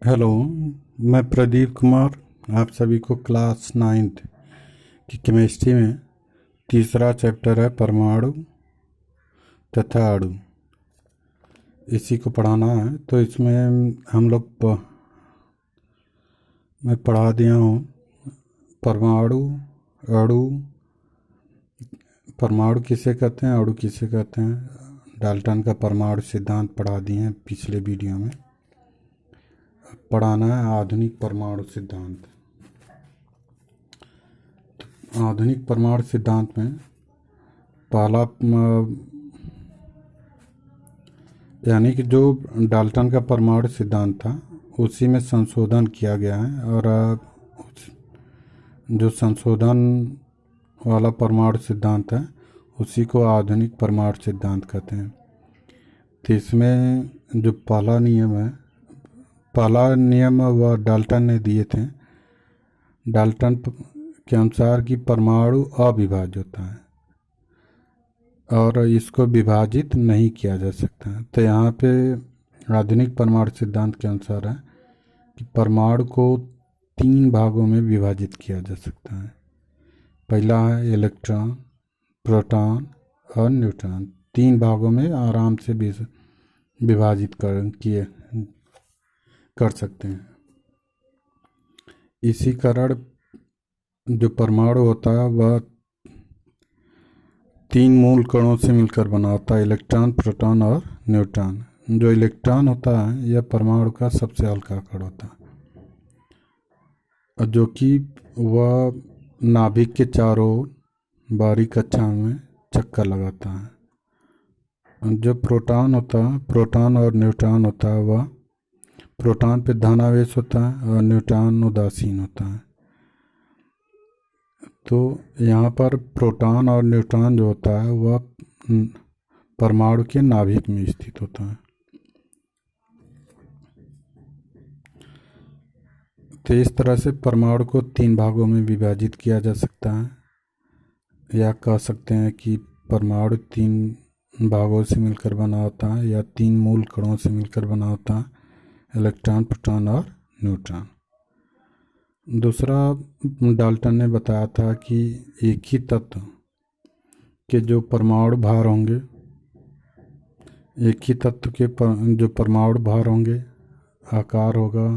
Hello. मैं प्रदीप कुमार आप सभी को क्लास 9th की केमिस्ट्री में तीसरा चैप्टर है परमाणु तथा अणु, इसी को पढ़ाना है। तो इसमें हम लोग मैं पढ़ा दिया हूँ परमाणु, अणु। परमाणु किसे कहते हैं, अणु किसे कहते हैं, डाल्टन का परमाणु सिद्धांत पढ़ा दिए हैं पिछले वीडियो में। पढ़ाना है आधुनिक परमाणु सिद्धांत। आधुनिक परमाणु सिद्धांत में पहला यानी कि जो डाल्टन का परमाणु सिद्धांत था उसी में संशोधन किया गया है, और जो संशोधन वाला परमाणु सिद्धांत है उसी को आधुनिक परमाणु सिद्धांत कहते हैं। तो इसमें जो पहला नियम वह डाल्टन ने दिए थे। डाल्टन के अनुसार कि परमाणु अविभाज्य होता है और इसको विभाजित नहीं किया जा सकता। तो यहाँ पे आधुनिक परमाणु सिद्धांत के अनुसार है कि परमाणु को 3 भागों में विभाजित किया जा सकता है। पहला है इलेक्ट्रॉन, प्रोटॉन और न्यूट्रॉन। 3 भागों में आराम से विभाजित कर सकते हैं। इसी कारण जो परमाणु होता है वह 3 मूल कणों से मिलकर बना होता है, इलेक्ट्रॉन, प्रोटॉन और न्यूट्रॉन। जो इलेक्ट्रॉन होता है यह परमाणु का सबसे हल्का कण होता है, और जो कि वह नाभिक के चारों ओर बारीक कक्षा में चक्कर लगाता है। जो प्रोटॉन और न्यूट्रॉन होता है, वह प्रोटॉन पे धनावेश होता है और न्यूट्रॉन उदासीन होता है। तो यहाँ पर प्रोटॉन और न्यूट्रॉन जो होता है वह परमाणु के नाभिक में स्थित होता है। तो इस तरह से परमाणु को 3 भागों में विभाजित किया जा सकता है, या कह सकते हैं कि परमाणु 3 भागों से मिलकर बना होता है, या 3 मूल कणों से मिलकर बना होता है, इलेक्ट्रॉन, प्रोटॉन और न्यूट्रॉन। दूसरा, डाल्टन ने बताया था कि एक ही तत्व के जो परमाणु भार होंगे, एक ही तत्व के जो परमाणु भार होंगे, आकार होगा,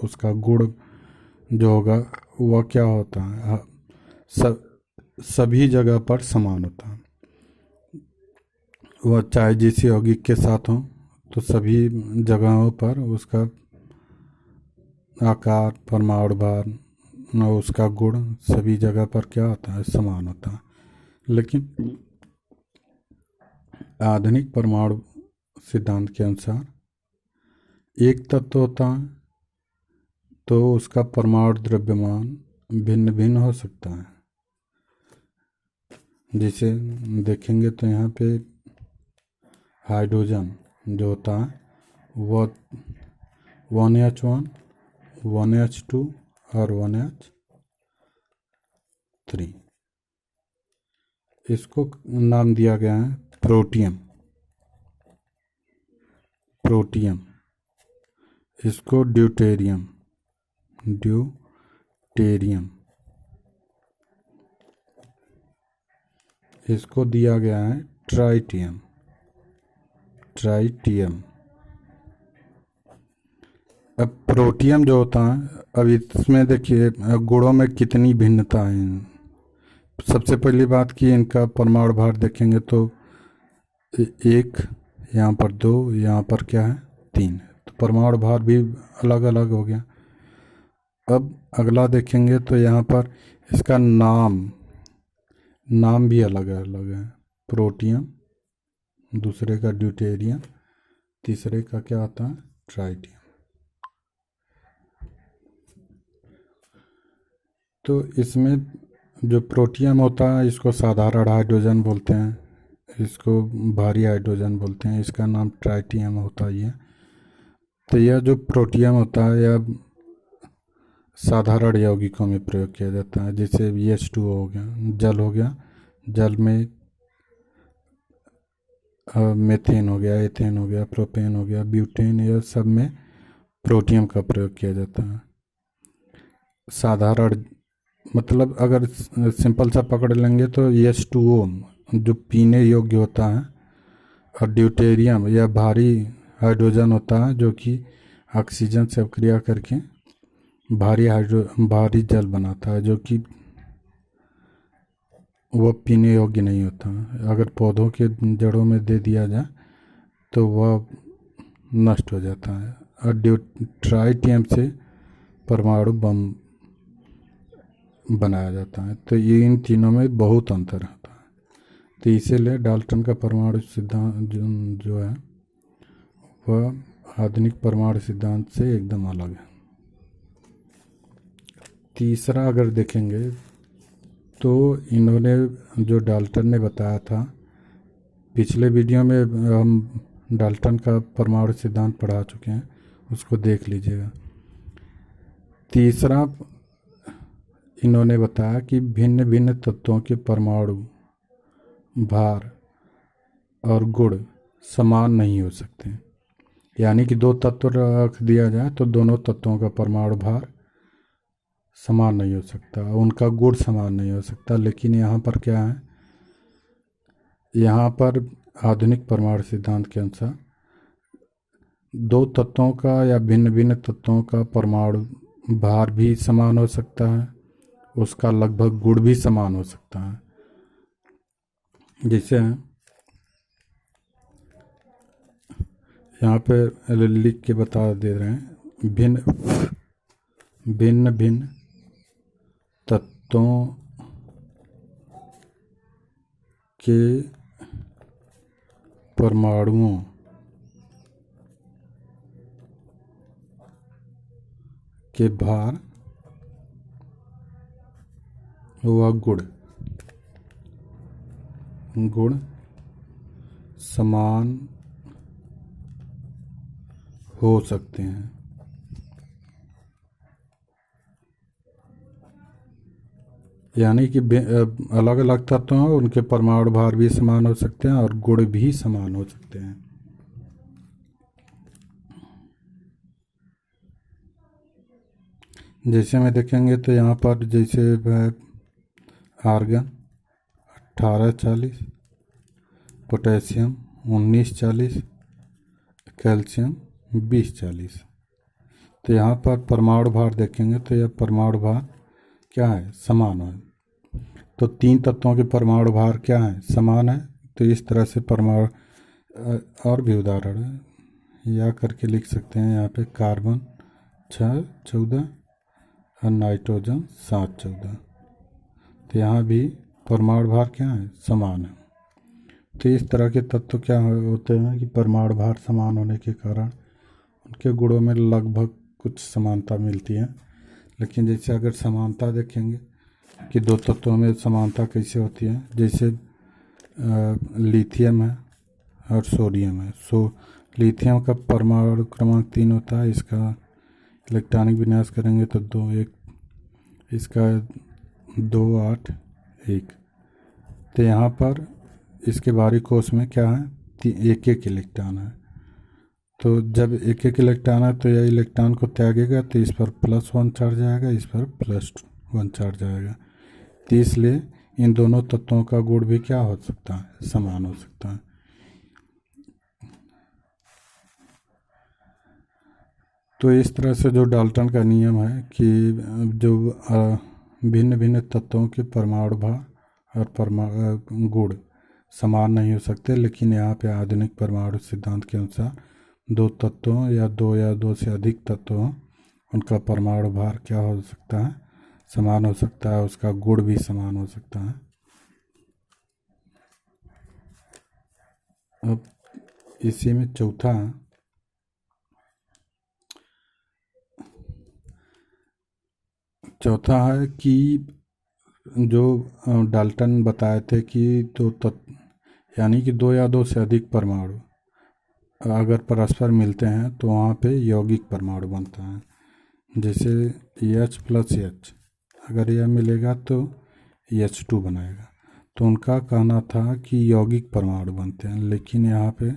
उसका गुण जो होगा वह क्या होता है, सभी जगह पर समान होता है। वह चाहे जिस यौगिक के साथ हो तो सभी जगहों पर उसका आकार, परमाणु भार और उसका गुण सभी जगह पर क्या होता है, समान होता है। लेकिन आधुनिक परमाणु सिद्धांत के अनुसार एक तत्व होता है तो उसका परमाणु द्रव्यमान भिन्न भिन्न हो सकता है। जिसे देखेंगे तो यहाँ पे हाइड्रोजन जो होता है वह 1H1, 1H2 और 1H3, इसको नाम दिया गया है प्रोटियम। इसको ड्यूटेरियम इसको दिया गया है ट्राइटियम। अब प्रोटियम जो होता है, अब इसमें देखिए गुणों में कितनी भिन्नता है। सबसे पहली बात कि इनका परमाणु भार देखेंगे तो 1, यहाँ पर 2, यहाँ पर क्या है 3, तो परमाणु भार भी अलग अलग हो गया। अब अगला देखेंगे तो यहाँ पर इसका नाम भी अलग अलग है। प्रोटियम, दूसरे का ड्यूटेरियम, तीसरे का क्या होता है ट्राइटियम। तो इसमें जो प्रोटियम होता है इसको साधारण हाइड्रोजन बोलते हैं, इसको भारी हाइड्रोजन बोलते हैं, इसका नाम ट्राइटियम होता है। तो यह जो प्रोटियम होता है यह साधारण यौगिकों में प्रयोग किया जाता है, जैसे H2O हो गया, जल हो गया, जल में मेथेन हो गया, एथेन हो गया, प्रोपेन हो गया, ब्यूटेन, यह सब में प्रोटियम का प्रयोग किया जाता है। साधारण मतलब अगर सिंपल सा पकड़ लेंगे तो H2O जो पीने योग्य होता है, और ड्यूटेरियम या भारी हाइड्रोजन होता है जो कि ऑक्सीजन से अभिक्रिया करके भारी जल बनाता है, जो कि वह पीने योग्य नहीं होता। अगर पौधों के जड़ों में दे दिया जाए तो वह नष्ट हो जाता है। और ट्राइटियम से परमाणु बम बनाया जाता है। तो ये इन तीनों में बहुत अंतर होता है। तो इसीलिए डाल्टन का परमाणु सिद्धांत जो है वह आधुनिक परमाणु सिद्धांत से एकदम अलग है। तीसरा अगर देखेंगे तो इन्होंने जो डाल्टन ने बताया था, पिछले वीडियो में हम डाल्टन का परमाणु सिद्धांत पढ़ा चुके हैं, उसको देख लीजिएगा। तीसरा इन्होंने बताया कि भिन्न भिन्न तत्वों के परमाणु भार और गुण समान नहीं हो सकते। यानी कि दो तत्व रख दिया जाए तो दोनों तत्वों का परमाणु भार समान नहीं हो सकता, उनका गुण समान नहीं हो सकता। लेकिन यहाँ पर क्या है, यहाँ पर आधुनिक परमाणु सिद्धांत के अनुसार दो तत्वों का या भिन्न भिन्न तत्वों का परमाणु भार भी समान हो सकता है, उसका लगभग गुण भी समान हो सकता है। जैसे यहाँ पे लिख के बता दे रहे हैं, भिन्न भिन्न तत्वों के परमाणुओं के भार व गुण समान हो सकते हैं। यानी कि अलग अलग तत्व हैं, उनके परमाणु भार भी समान हो सकते हैं और गुण भी समान हो सकते हैं। जैसे में देखेंगे तो यहाँ पर जैसे आर्गन 1840, पोटेशियम 1940, कैल्शियम 2040। तो यहाँ पर परमाणु भार देखेंगे तो यह परमाणु भार क्या है, समान है। तो तीन तत्वों के परमाणु भार क्या है, समान है। तो इस तरह से परमाणु और भी उदाहरण है या करके लिख सकते हैं। यहाँ पे कार्बन 614 और नाइट्रोजन 714। तो यहाँ भी परमाणु भार क्या है, समान है। तो इस तरह के तत्व क्या होते हैं कि परमाणु भार समान होने के कारण उनके गुणों में लगभग कुछ समानता मिलती है। लेकिन जैसे अगर समानता देखेंगे कि दो तत्वों में समानता कैसे होती है, जैसे लिथियम है और सोडियम है। लिथियम का परमाणु क्रमांक 3 होता है, इसका इलेक्ट्रॉनिक विन्यास करेंगे तो 2 1, इसका 2 8 1। तो यहाँ पर इसके बाहरी कोश में क्या है, एक एक इलेक्ट्रॉन है। तो जब एक एक इलेक्ट्रॉन है तो यह इलेक्ट्रॉन को त्यागेगा तो इस पर +1 चार्ज आएगा, इस पर +1 चार्ज आएगा। तो इसलिए इन दोनों तत्वों का गुण भी क्या हो सकता है, समान हो सकता है। तो इस तरह से जो डाल्टन का नियम है कि जो भिन्न भिन्न तत्वों के परमाणु भार और गुण समान नहीं हो सकते। लेकिन यहाँ पे आधुनिक परमाणु सिद्धांत के अनुसार दो तत्वों या दो से अधिक तत्वों, उनका परमाणु भार क्या हो सकता है, समान हो सकता है, उसका गुण भी समान हो सकता है। अब इसी में चौथा है कि जो डाल्टन बताए थे कि दो तत्व यानी कि दो या दो से अधिक परमाणु अगर परस्पर मिलते हैं तो वहाँ पे यौगिक परमाणु बनता है। जैसे H+H अगर यह मिलेगा तो H2 बनाएगा। तो उनका कहना था कि यौगिक परमाणु बनते हैं। लेकिन यहाँ पे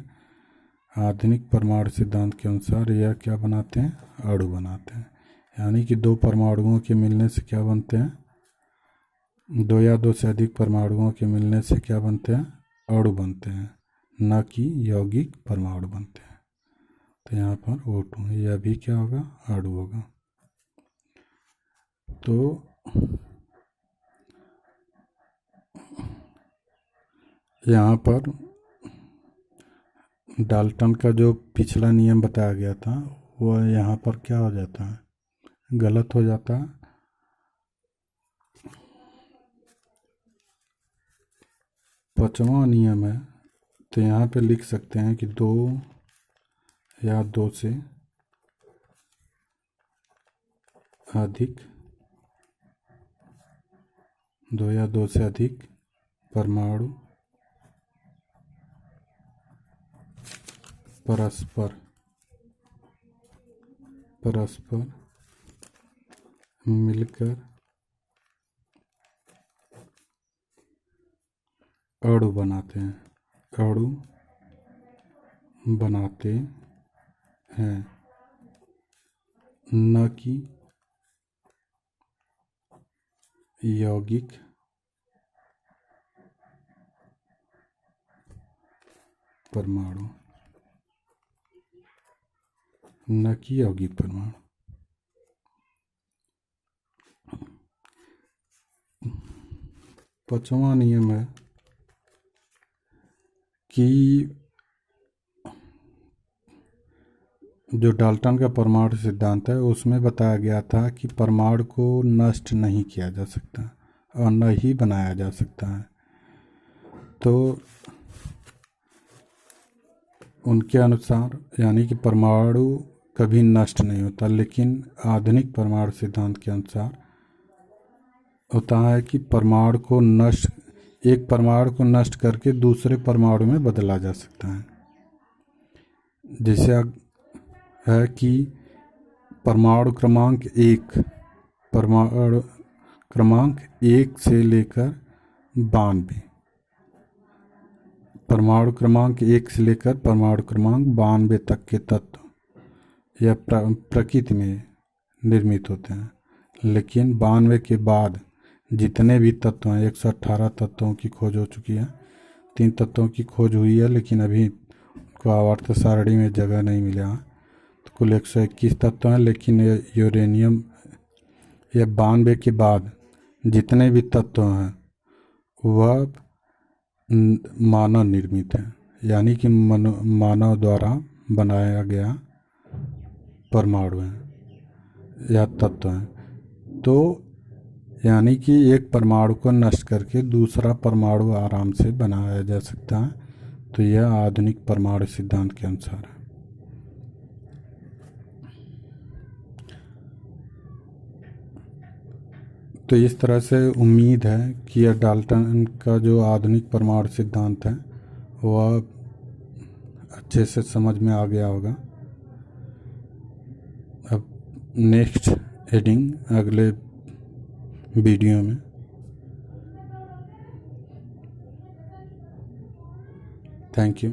आधुनिक परमाणु सिद्धांत के अनुसार यह क्या बनाते हैं, अणु बनाते हैं। यानी कि दो परमाणुओं के मिलने से क्या बनते हैं, दो या दो से अधिक परमाणुओं के मिलने से क्या बनते हैं, अणु बनते हैं, न कि यौगिक परमाणु बनते हैं। तो यहाँ पर O2 यह भी क्या होगा, अणु होगा। तो यहाँ पर डाल्टन का जो पिछला नियम बताया गया था वो यहाँ पर क्या हो जाता है, गलत हो जाता है। पांचवा नियम है, तो यहाँ पे लिख सकते हैं कि दो या दो से अधिक, दो या दो से अधिक परमाणु परस्पर मिलकर अणु बनाते हैं, अणु बनाते हैं, न कि यौगिक परमाणु, न कि यौगिक परमाणु। पांचवा नियम है कि जो डाल्टन का परमाणु सिद्धांत है उसमें बताया गया था कि परमाणु को नष्ट नहीं किया जा सकता और न ही बनाया जा सकता है। तो उनके अनुसार यानी कि परमाणु कभी नष्ट नहीं होता, लेकिन आधुनिक परमाणु सिद्धांत के अनुसार होता है कि परमाणु को नष्ट, एक परमाणु को नष्ट करके दूसरे परमाणु में बदला जा सकता है। जैसे है कि परमाणु क्रमांक एक से लेकर 92, परमाणु क्रमांक 1 से लेकर परमाणु क्रमांक 92 तक के तत्व यह प्रकृति में निर्मित होते हैं। लेकिन 92 के बाद जितने भी तत्व हैं, 118 तत्वों की खोज हो चुकी है, 3 तत्वों की खोज हुई है, लेकिन अभी उनको आवर्त सारणी में जगह नहीं मिला है। तो कुल 121 तत्व हैं, लेकिन यूरेनियम या 92 के बाद जितने भी तत्व हैं वह मानव निर्मित है, यानी कि मानव द्वारा बनाया गया परमाणु है या तत्व है। तो यानी कि एक परमाणु को नष्ट करके दूसरा परमाणु आराम से बनाया जा सकता है। तो यह आधुनिक परमाणु सिद्धांत के अनुसार है। तो इस तरह से उम्मीद है कि यह डाल्टन का जो आधुनिक परमाणु सिद्धांत है वह अच्छे से समझ में आ गया होगा। अब नेक्स्ट हेडिंग अगले वीडियो में। Thank you.